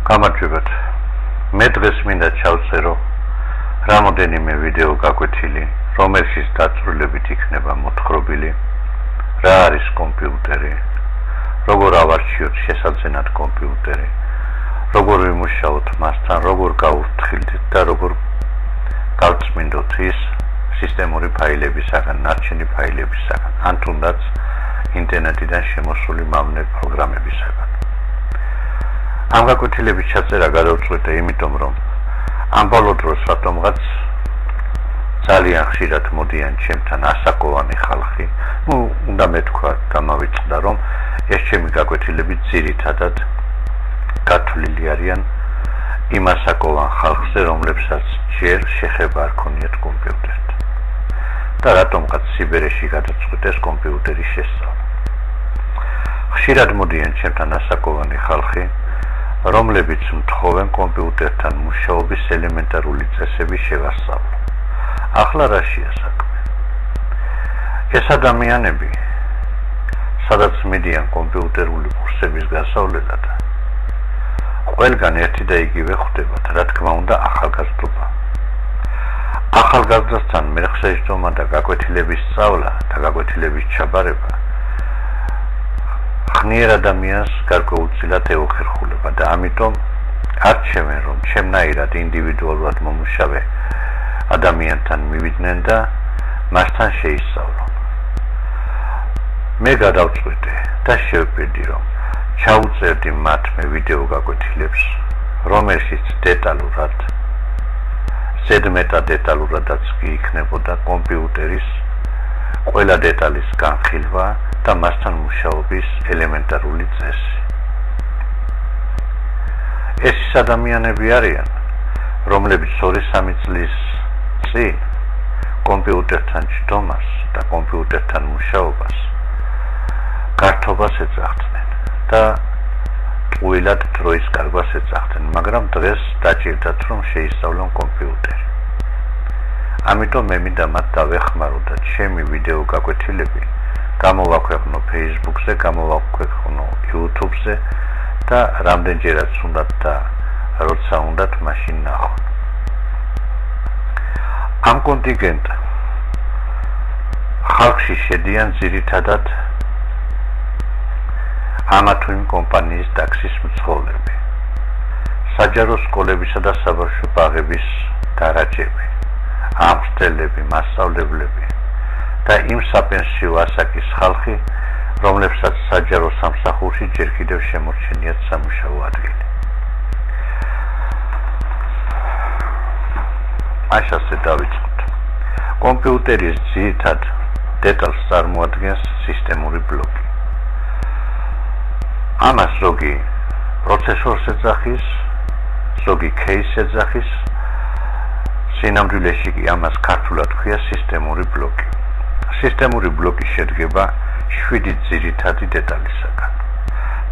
გამარჯობათ. მე დღეს მინდა ჩავწერო რამოდენიმე ვიდეო გაკვეთილი, რომელშიც დაწვრილებით იქნება მოთხრობილი, რა არის კომპიუტერი, როგორ ავარჩიოთ შესაძენად კომპიუტერი, როგორ ვიმუშაოთ მასთან, როგორ გავურთხილდით და როგორ გავწმინდოთ ის სისტემური ფაილებისაგან, ნარჩენი ფაილებისაგან, ან თუნდაც ინტერნეტიდან შემოსული მავნე პროგრამებისაგან. ამ გაკვეთილების ჩაწერა გადავწყვიტე იმიტომ, რომ ამ ბოლო დროს რატომღაც ძალიან ხშირად მოდიან ჩემთან ასაკოვანი ხალხი, უნდა მეთქვა, გამავიწყდა, რომ ეს ჩემი გაკვეთილები ძირითადად გათვლილი არიან იმ ასაკოვან ხალხზე, რომლებსაც ჯერ შეხება არ ქონიათ კომპიუტერთან და რატომღაც სიბერეში გადაწყვიტეს კომპიუტერის შესწავლა. ხშირად მოდიან ჩემთან ასაკოვანი ხალხი, რომლებიც მთხოვენ კომპიუტერთან მუშაობის ელემენტარული წესების შევასწავლო. ახლა რაშია საქმე? ეს ადამიანები, სადაც მიდიან კომპიუტერული კურსების გასავლელად, ყველგან ერთი და იგივე ხვდებათ, რა თქმა უნდა, ახალგაზრდობა. ახალგაზრდასთან მერხსეჯდომა და გაკვეთილების სწავლა და გაკვეთილების ჩაბარება ხნიერ ადამიანს გარკვეულწილად ეუხერხულება და ამიტომ არჩევენ, რომ ჩემნაირად ინდივიდუალურად მომუშავე ადამიანთან მივიდნენ და მასთან შეისწავლონ. მე გადავწყვიტე და შევპირდი, რომ ჩაუწერდი მათმე ვიდეო გაკვეთილებს, რომელშიც დეტალურად, ზედმეტად დეტალურადაც კი იქნებოდა კომპიუტერის ყველა დეტალის განხილვა და მასთან მუშაობის ელემენტარული წესი. ეს ის ადამიანები არიან, რომლებიც 2-3 წლის წინ კომპიუტერთან ჯდომას და კომპიუტერთან მუშაობას გართობას ეძახდნენ და ტყუილად დროის კარგვას ეძახდნენ, მაგრამ დღეს დაჭირდათ, რომ შეისწავლონ კომპიუტერი. ამიტომ მე მინდა მათ დავეხმარო და ჩემი ვიდეო გაკვეთილები გამოვაქვეყნო Facebook-ზე, გამოვაქვეყნო YouTube-ზე და რამდენჯერაც უნდათ და როცა უნდათ მაშინ ნახონ. ამ კონტინგენტ ხალხში შედიან ძირითადად ამა თუ იმ კომპანიის ტაქსის მცხოვრები, საჯარო სკოლებისა და საბავშვო ბაღების დარაჯები, ამსრთელები, მასწავლებლები და იმ საპენსიო ასაკის ხალხი, რომლებსაც საჯარო სამსახურში ჯერ კიდევ შემორჩენიათ სამუშაო ადგილი. ასე დავიწყოთ. კომპიუტერის ძირითად დეტალს წარმოადგენს სისტემური ბლოკი. ამას ზოგი პროცესორს ეძახის, ზოგი кейს ეძახის, სინამდვილეში კი ამას ქართულად ქვია სისტემური ბლოკი. სისტემური ბლოკი შედგება 7 ძირითადი დეტალისაგან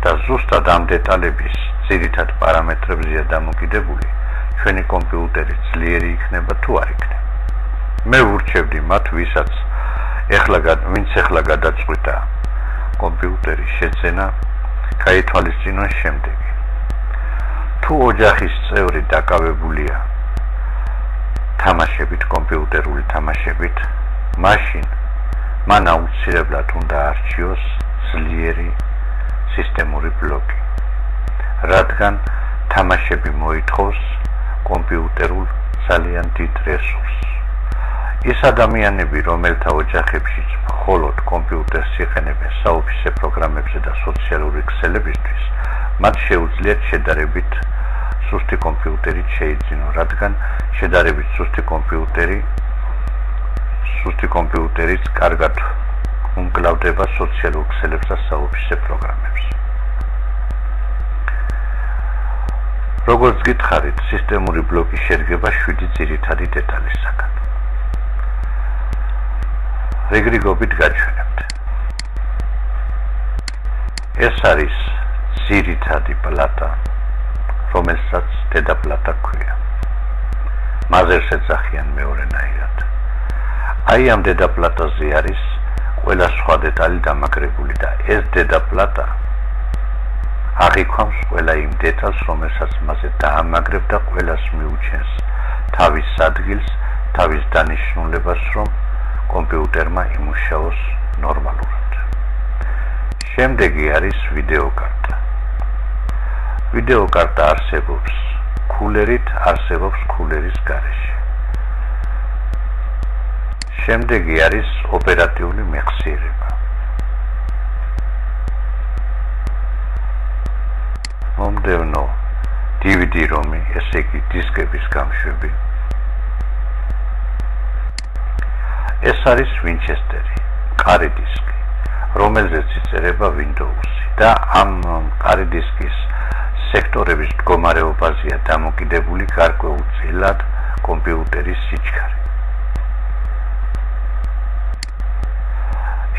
და ზუსტად ამ დეტალების ძირითად პარამეტრებზეა დამოკიდებული ჩვენი კომპიუტერი ძლიერი იქნება თუ არ იქნება. მე ვურჩევდი მათ, ვინც ეხლა გადაწყვიტა კომპიუტერის შეძენა, გაითვალისწინონ შემდეგი. თუ ოჯახის წევრი დაკავებულია თამაშებით, კომპიუტერული თამაშებით, მაშინ მან აუცილებლად უნდა არჩიოს ძლიერი სისტემური ბლოკი, რადგან თამაშები მოითხოვს კომპიუტერულ ძალიან დიდ რესურსს. ის ადამიანები, რომელთა ოჯახებში მხოლოდ კომპიუტერს იყენებენ საოფისე პროგრამებზე და სოციალური ქსელებისთვის, მათ შეუძლიათ შედარებით სუსტი კომპიუტერით შეიძინონ, რადგან შედარებით სუსტი კომპიუტერით კარგად უმკლავდება სოციალურ ქსელებს და საოფისე პროგრამებს. როგორც გითხარით, სისტემური ბლოკი შედგება 7 ძირითადი დეტალისაგან. რიგრიგობით გაჩვენებთ. ეს არის ძირითადი პლატა, რომელსაც დედაპლატა ქვია. მაზერს ეძახიან მეორენაირად. აი ამ დედაპლატაზე არის ყველა სხვა დეტალი დამაგრებული და ეს დედაპლატა აღიქვამს ყველა იმ დეტალს, რომელსაც მასზე დაამაგრებ და ყველას მიუჩენს თავის ადგილს, თავის დანიშნულებას, რომ კომპიუტერმა იმუშაოს ნორმალურად. შემდეგი არის ვიდეოკარტა. ვიდეოკარტა არსებობს კულერით, არსებობს კულერის გარეშე. შემდეგი არის ოპერატიული მეხსიერება. მომდევნო DVD რომი, ესე იგი დისკების გამშვები. ეს არის ვინჩესტერი, მყარი დისკი, რომელზეც იწერება Windows-ი და ამ მყარი დისკის სექტორების მდგომარეობაზეა დამოკიდებული გარკვეულწილად კომპიუტერის სიჩქარე.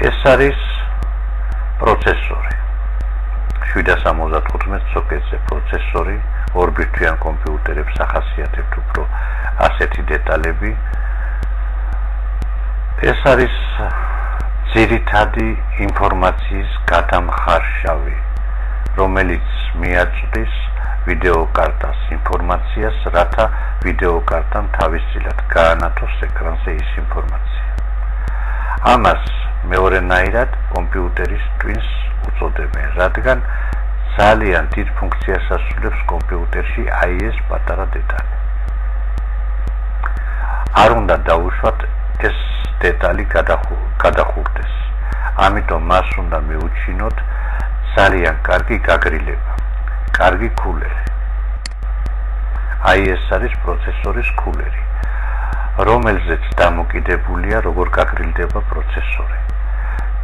ეს არის პროცესორი. 775 სოკეტზე პროცესორი, ორბირთვიან კომპიუტერებს ახასიათებთ უფრო ასეთი დეტალები. ეს არის ძირითადი ინფორმაციის გადამხარშავი, რომელიც მიაწვდის ვიდეოკარტას ინფორმაციას, რათა ვიდეოკარტამ თავისწილად გაანათოს ეკრანზე ის ინფორმაცია. ამას მეორენაირად კომპიუტერის ტვინს უწოდებენ, რადგან ძალიან დიდ ფუნქციას ასრულებს კომპიუტერში აი ეს პატარა დეტალი. არ უნდა დავუშვათ ეს დეტალი გადახურდეს. ამიტომ მას უნდა მიუჩინოთ ძალიან კარგი გაგრილება, კარგი კულერი. აი ეს არის პროცესორის კულერი, რომელზეც დამოკიდებულია როგორ გაგრილდება პროცესორი.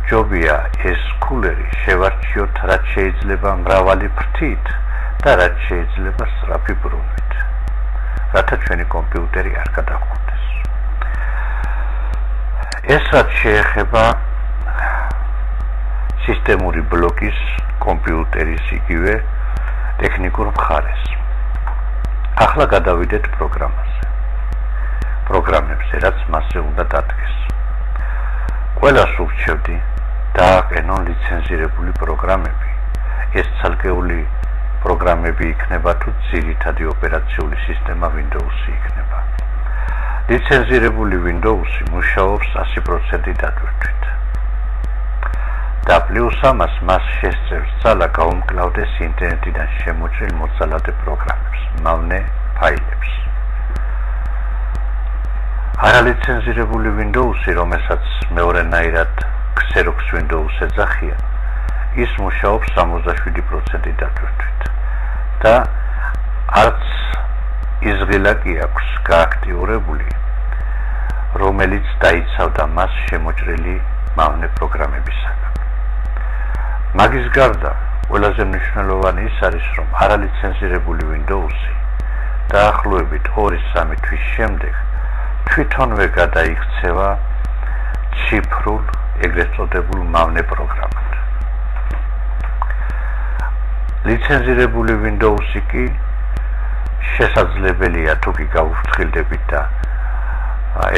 ჯობია ეს კულერი შევარჩიოთ რაც შეიძლება მრავალი ფრთით და რაც შეიძლება სწრაფი ბრუნვით, რათა ჩვენი კომპიუტერი არ გადახურდეს. ეს რაც შეეხება სისტემური ბლოკის კომპიუტერის იგივე ტექნიკურ მხარეს. ახლა გადავიდეთ პროგრამებზე, რაც მასზე უნდა დადგეს. ყველას ურჩევდი დააყენონ ლიცენზირებული პროგრამები. ეს ცალკეული პროგრამები იქნება თუ ძირითადი ოპერაციული სისტემა Windows-ი იქნება. ლიცენზირებული Windows-ი მუშაობს 100% დატვირთვით. და პლუს ამას მას შესწევს ძალა გაუმკლავდეს ინტერნეტიდან შემოჭრილ მოწალადე პროგრამებს, მავნე ფაილებს. არალიცენზირებული Windows-ი, რომელსაც მეორენაირად Xerox Windows ეძახიან, ის მუშაობს 67% დატვირთვით და არც იზღილაკი აქვს გააქტიურებული, რომელიც დაიცავდა მას შემოჭრილი მავნე პროგრამებისაგან. მაგის გარდა ყველაზე მნიშვნელოვანი ის არის, რომ არალიცენზირებული Windows-ი დაახლოებით 2-3 თვის შემდეგ თვითონვე გადაიქცევა ციფრულ, ეგრეთ წოდებულ მავნე პროგრამად. ლიცენზირებული Windows-ი კი შესაძლებელია თუ კი გავუფრთხილდებით და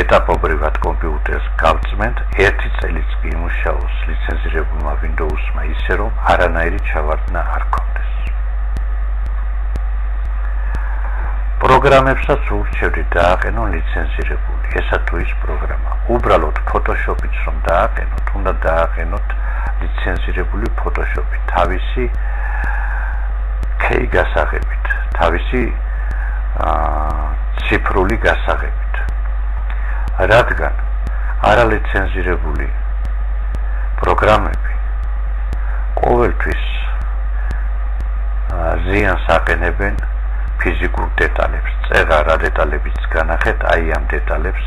ეტაპობრივად კომპიუტერს გავწმენთ, 1 წელიც კი იმუშაოს ლიცენზირებულმა Windows-მა ისე, რომ არანაირი ჩავარდნა არ ქონდეს. პროგრამებსაც ურჩევდი დააყენონ ლიცენზირებული, ესა თუ ის პროგრამა. უბრალოდ Photoshop-იც რომ დააყენოთ, უნდა დააყენოთ ლიცენზირებული Photoshop-ი თავისი key გასაღებით, თავისი ციფრული გასაღებით. რადგან არალიცენზირებული პროგრამები ყოველთვის ზიანს აყენებენ ფიზიკურ დეტალებს. წეღარა დეტალებიც განახეთ, აი ამ დეტალებს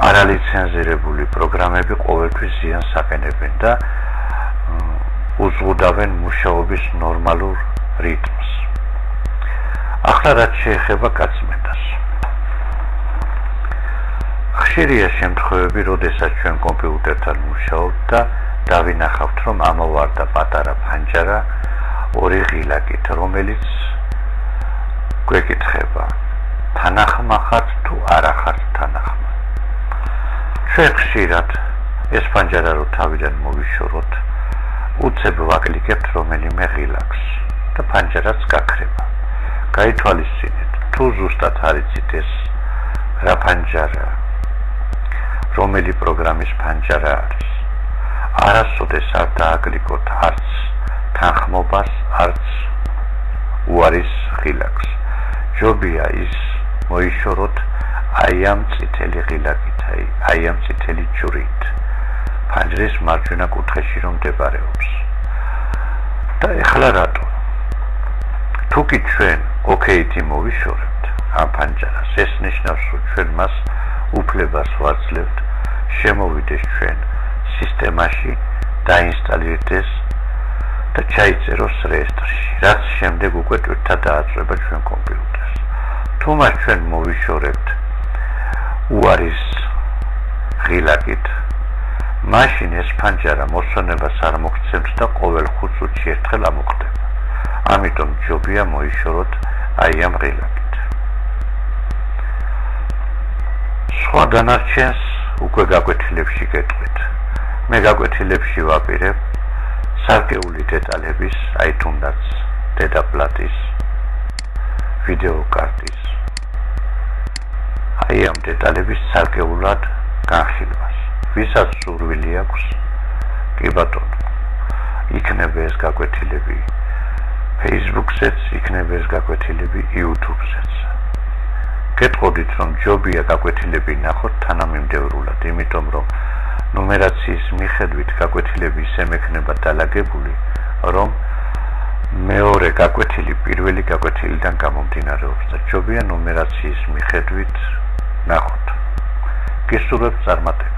არალიცენზირებული პროგრამები ყოველთვის ზიანს აყენებენ და უზღუდავენ მუშაობის ნორმალურ რიტმს. ახლა რაც შეეხება გაწმენდას. ხშირია შემთხვევები, როდესაც ჩვენ კომპიუტერთან მუშაობთ და დავინახავთ, რომ ამოვარდა პატარა ფანჯარა ორი ღილაკით, რომელიც გვეკითხება, თანახმა ხართ თუ არა ხართ თანახმა. ჩვენ ხშირად ეს ფანჯარა რო თავიდან მოვიშოროთ, უცებ ვაკლიკებთ რომელიმე ღილაკს და ფანჯარაც გაქრება. გაითვალისწინეთ, თუ ზუსტად არიცით ეს რა ფანჯარა, რომელი პროგრამის ფანჯარა არის. არასოდეს არ დააკლიკოთ არც თანხმობას, არც უარის ღილაკს. ჯობია ის მოიშოროთ აი ამ წითელი ღილაკით, აი ამ წითელი ჯვრით, ფანჯრის მარჯვენა კუთხეში რომ მდებარეობს. და ეხლა რატო? თუკი ჩვენ ოკეითი მოვიშორებთ ამ ფანჯარას, ეს ნიშნავს, რომ ჩვენ მას უფლებას ვაძლევთ შემოვიდეს ჩვენ სისტემაში, დაინსტალირდეს და ჩაიწეროს რეესტრში, რაც შემდეგ უკვე ტვირთად დააწვება ჩვენ კომპიუტერს. თუ მას ჩვენ მოვიშორებთ უარის ღილაკით, მაშინ ეს ფანჯარა მოსვენებას არ მოგცემს და ყოველ 5 წუთში ერთხელ ამოხდება. ამიტომ ჯობია მოიშოროთ აი ამ ღილაკით. სხვა დანარჩენს უკვე გაკვეთილებში გეტყვით. მე გაკვეთილებში ვაპირებ სარკეული დეტალების, აი თუნდაც დედაპლატის, ვიდეოკარტის, აი ამ დეტალების სარკეულად განხილვას. ვისაც სურვილი აქვს, კი ბატონო, იქნება ეს გაკვეთილები Facebook-ზეც, იქნება ეს გაკვეთილები YouTube-ზეც. გეტყოდით, რომ ჯობია გაკვეთილები ნახოთ თანამიმდევრულად, იმიტომ რომ ნუმერაციის მიხედვით გაკვეთილები ისე მექნება დალაგებული, რომ მეორე გაკვეთილი პირველი გაკვეთილიდან გამომდინარეობს და ჯობია ნუმერაციის მიხედვით ნახოთ. გისურვებთ წარმატებას.